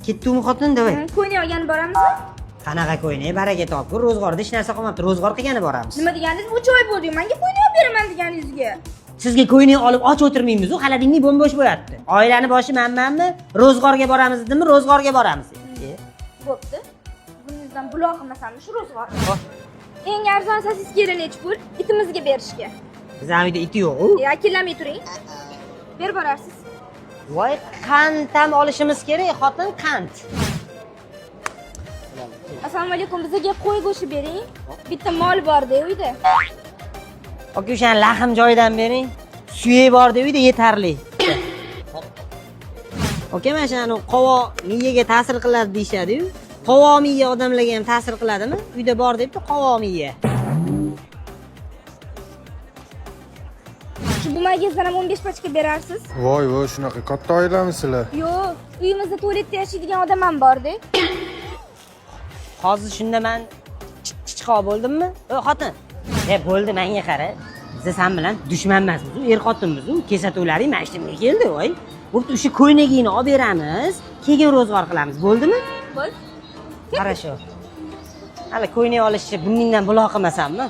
Ketdimi xotin, davay. Ko'yni olgan boramizmi? Qanaqa ko'yni? Baraka topib, ro'zg'orda hech narsa qolmabdi. Ro'zg'or qilgani boramiz. Nima deganingiz? 3 oy bo'ldi. Menga ko'yni olib beraman deganingizga. Sizga ko'yni olib och o'tirmaymiz-ku, xaladingni bo'm-bo'sh bo'yapti. Oilani boshi manmanmi? Ro'zg'orga boramiz dedimmi? Ro'zg'orga boramiz. Bo'pti. Buguningizdan buloq qilmasammi shu ro'zg'or? Eng arzon sosiskani nechi pul? Itimizga berishga. Bizning uyda iti yo'q-ku. Akillamay turing. Berib borarsiz. Voy, qand ham olishimiz kerak, xotin, qand. Assalomu alaykum, bizga qo'y go'shti bering. Bitta mol bor-da uyda. Oka, o'shani lahm joyidan bering. Suyak bor-da uyda yetarli. Oka, mana shuni qovoq miyaga ta'sir qiladi deyshadi-yu. Qovoq miya odamlarga ham ta'sir qiladimi? Uyda bor debdi, qovoq miya. Shu bumagingizdan ham 15 pachka berarsiz. Voy, shunaqa katta oilamisizlar? Yo'q, uyimizda tualetda yashaydigan odam ham bor-da. Hozir shunda men chiqib bo'ldimmi? Xotin. Bo'ldi, menga qara. Biz sen bilan dushman emasmiz, er-xotinmiz. Kesatuvlaring mashinaga keldi, voy. Bo'pti, o'sha ko'ynagingni olib beramiz, keyin ro'zg'or qilamiz. Bo'ldimi? Bo'ldi. Qarasho. Hali ko'ynak olishni buningdan buloq qilmasammi?